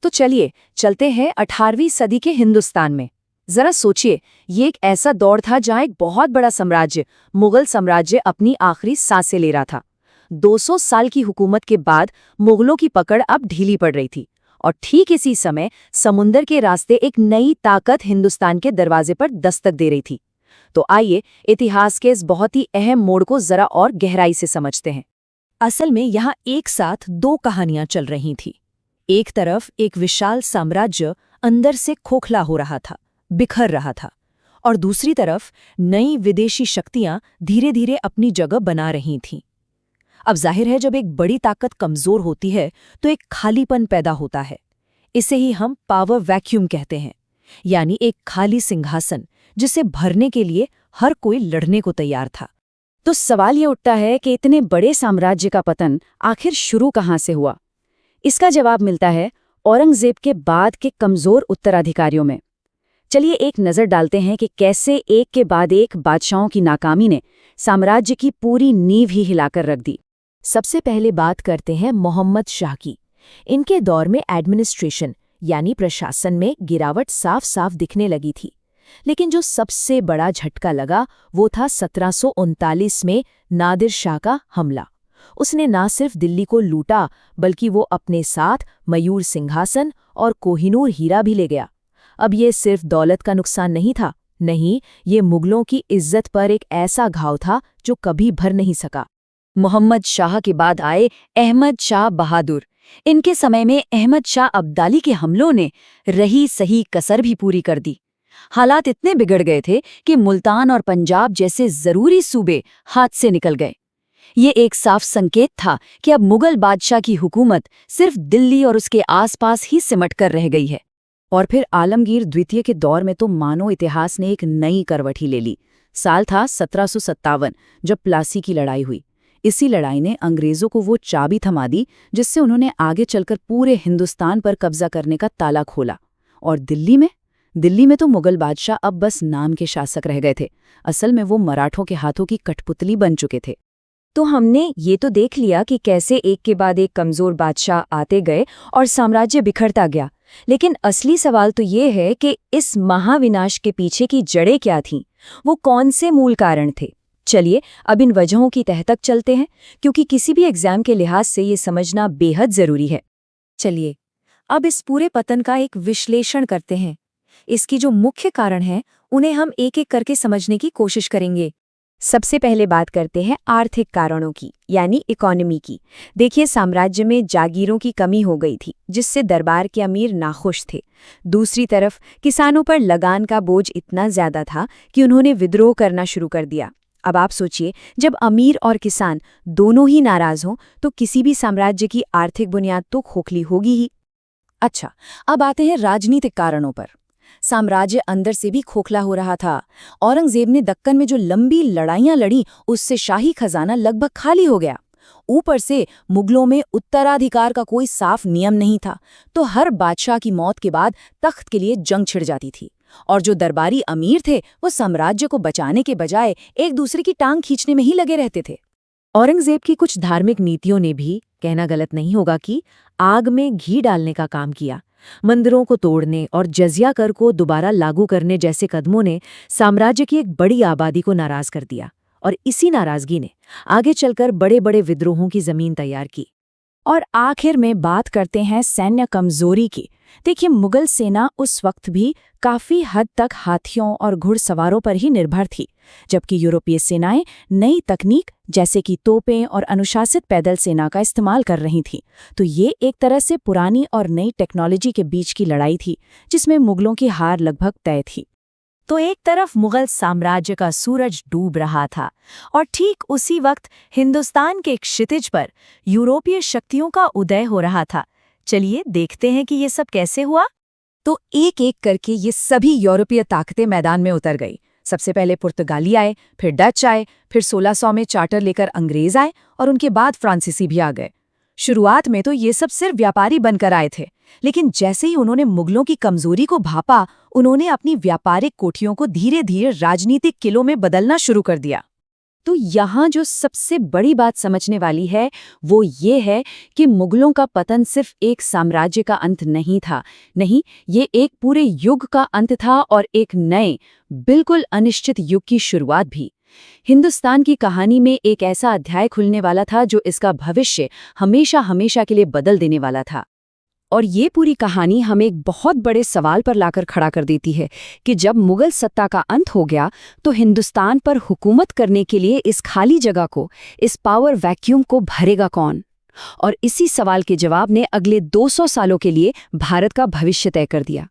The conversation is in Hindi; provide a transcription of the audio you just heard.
तो चलिए चलते हैं 18वीं सदी के हिंदुस्तान में। जरा सोचिए, ये एक ऐसा दौर था जहां एक बहुत बड़ा साम्राज्य, मुगल साम्राज्य, अपनी आखिरी सांसें ले रहा था। 200 साल की हुकूमत के बाद मुगलों की पकड़ अब ढीली पड़ रही थी, और ठीक इसी समय समुंदर के रास्ते एक नई ताकत हिंदुस्तान के दरवाजे पर दस्तक दे रही थी। तो आइए इतिहास के इस बहुत ही अहम मोड़ को जरा और गहराई से समझते हैं। असल में यहाँ एक साथ दो कहानियां चल रही थीं। एक तरफ एक विशाल साम्राज्य अंदर से खोखला हो रहा था, बिखर रहा था, और दूसरी तरफ नई विदेशी शक्तियां धीरे धीरे अपनी जगह बना रही थीं। अब जाहिर है, जब एक बड़ी ताकत कमजोर होती है तो एक खालीपन पैदा होता है। इसे ही हम पावर वैक्यूम कहते हैं, यानी एक खाली सिंहासन जिसे भरने के लिए हर कोई लड़ने को तैयार था। तो सवाल ये उठता है कि इतने बड़े साम्राज्य का पतन आखिर शुरू कहाँ से हुआ? इसका जवाब मिलता है औरंगजेब के बाद के कमजोर उत्तराधिकारियों में। चलिए एक नज़र डालते हैं कि कैसे एक के बाद एक बादशाहों की नाकामी ने साम्राज्य की पूरी नींव ही हिलाकर रख दी। सबसे पहले बात करते हैं मोहम्मद शाह की। इनके दौर में एडमिनिस्ट्रेशन यानी प्रशासन में गिरावट साफ साफ दिखने लगी थी। लेकिन जो सबसे बड़ा झटका लगा वो था 1739 में नादिर शाह का हमला। उसने ना सिर्फ दिल्ली को लूटा, बल्कि वो अपने साथ मयूर सिंहासन और कोहिनूर हीरा भी ले गया। अब ये सिर्फ दौलत का नुकसान नहीं था, नहीं, ये मुगलों की इज्जत पर एक ऐसा घाव था जो कभी भर नहीं सका। मोहम्मद शाह के बाद आए अहमद शाह बहादुर। इनके समय में अहमद शाह अब्दाली के हमलों ने रही सही कसर भी पूरी कर दी। हालात इतने बिगड़ गए थे कि मुल्तान और पंजाब जैसे जरूरी सूबे हाथ से निकल गए। ये एक साफ संकेत था कि अब मुगल बादशाह की हुकूमत सिर्फ दिल्ली और उसके आसपास ही सिमट कर रह गई है। और फिर आलमगीर द्वितीय के दौर में तो मानो इतिहास ने एक नई करवट ही ले ली। साल था 1757, जब प्लासी की लड़ाई हुई। इसी लड़ाई ने अंग्रेजों को वो चाबी थमा दी जिससे उन्होंने आगे चलकर पूरे हिंदुस्तान पर कब्जा करने का ताला खोला। और दिल्ली में तो मुगल बादशाह अब बस नाम के शासक रह गए थे। असल में वो मराठों के हाथों की कठपुतली बन चुके थे। तो हमने ये तो देख लिया कि कैसे एक के बाद एक कमजोर बादशाह आते गए और साम्राज्य बिखरता गया। लेकिन असली सवाल तो ये है कि इस महाविनाश के पीछे की जड़ें क्या थीं? वो कौन से मूल कारण थे? चलिए अब इन वजहों की तह तक चलते हैं, क्योंकि किसी भी एग्जाम के लिहाज से ये समझना बेहद जरूरी है। चलिए अब इस पूरे पतन का एक विश्लेषण करते हैं। इसकी जो मुख्य कारण हैं उन्हें हम एक एक करके समझने की कोशिश करेंगे। सबसे पहले बात करते हैं आर्थिक कारणों की, यानी इकोनॉमी की। देखिए, साम्राज्य में जागीरों की कमी हो गई थी, जिससे दरबार के अमीर नाखुश थे। दूसरी तरफ किसानों पर लगान का बोझ इतना ज्यादा था कि उन्होंने विद्रोह करना शुरू कर दिया। अब आप सोचिए, जब अमीर और किसान दोनों ही नाराज हों तो किसी भी साम्राज्य की आर्थिक बुनियाद तो खोखली होगी ही। अच्छा, अब आते हैं राजनीतिक कारणों पर। साम्राज्य अंदर से भी खोखला हो रहा था। औरंगजेब ने दक्कन में जो लंबी लड़ाइयां लड़ी, उससे शाही खजाना लगभग खाली हो गया। ऊपर से मुगलों में उत्तराधिकार का कोई साफ नियम नहीं था, तो हर बादशाह की मौत के बाद तख्त के लिए जंग छिड़ जाती थी। और जो दरबारी अमीर थे वो साम्राज्य को बचाने के बजाय एक दूसरे की टांग खींचने में ही लगे रहते थे। औरंगजेब की कुछ धार्मिक नीतियों ने भी, कहना गलत नहीं होगा, कि आग में घी डालने का काम किया। मंदिरों को तोड़ने और जजिया कर को दोबारा लागू करने जैसे कदमों ने साम्राज्य की एक बड़ी आबादी को नाराज कर दिया, और इसी नाराजगी ने आगे चलकर बड़े बड़े विद्रोहों की जमीन तैयार की। और आखिर में बात करते हैं सैन्य कमजोरी की। देखिए, मुगल सेना उस वक्त भी काफी हद तक हाथियों और घुड़सवारों पर ही निर्भर थी, जबकि यूरोपीय सेनाएं नई तकनीक जैसे कि तोपें और अनुशासित पैदल सेना का इस्तेमाल कर रही थीं। तो ये एक तरह से पुरानी और नई टेक्नोलॉजी के बीच की लड़ाई थी, जिसमें मुगलों की हार लगभग तय थी। तो एक तरफ मुगल साम्राज्य का सूरज डूब रहा था, और ठीक उसी वक्त हिंदुस्तान के क्षितिज पर यूरोपीय शक्तियों का उदय हो रहा था। चलिए देखते हैं कि ये सब कैसे हुआ। तो एक एक करके ये सभी यूरोपीय ताकतें मैदान में उतर गई। सबसे पहले पुर्तगाली आए, फिर डच आए, फिर 1600 में चार्टर लेकर अंग्रेज आए, और उनके बाद फ्रांसीसी भी आ गए। शुरुआत में तो ये सब सिर्फ व्यापारी बनकर आए थे, लेकिन जैसे ही उन्होंने मुगलों की कमजोरी को भापा, उन्होंने अपनी व्यापारिक कोठियों को धीरे धीरे राजनीतिक किलों में बदलना शुरू कर दिया। तो यहाँ जो सबसे बड़ी बात समझने वाली है वो ये है कि मुगलों का पतन सिर्फ एक साम्राज्य का अंत नहीं था। नहीं, ये एक पूरे युग का अंत था और एक नए, बिल्कुल अनिश्चित युग की शुरुआत भी। हिंदुस्तान की कहानी में एक ऐसा अध्याय खुलने वाला था जो इसका भविष्य हमेशा हमेशा के लिए बदल देने वाला था। और ये पूरी कहानी हमें एक बहुत बड़े सवाल पर लाकर खड़ा कर देती है कि जब मुगल सत्ता का अंत हो गया तो हिंदुस्तान पर हुकूमत करने के लिए इस खाली जगह को, इस पावर वैक्यूम को भरेगा कौन? और इसी सवाल के जवाब ने अगले 200 सालों के लिए भारत का भविष्य तय कर दिया।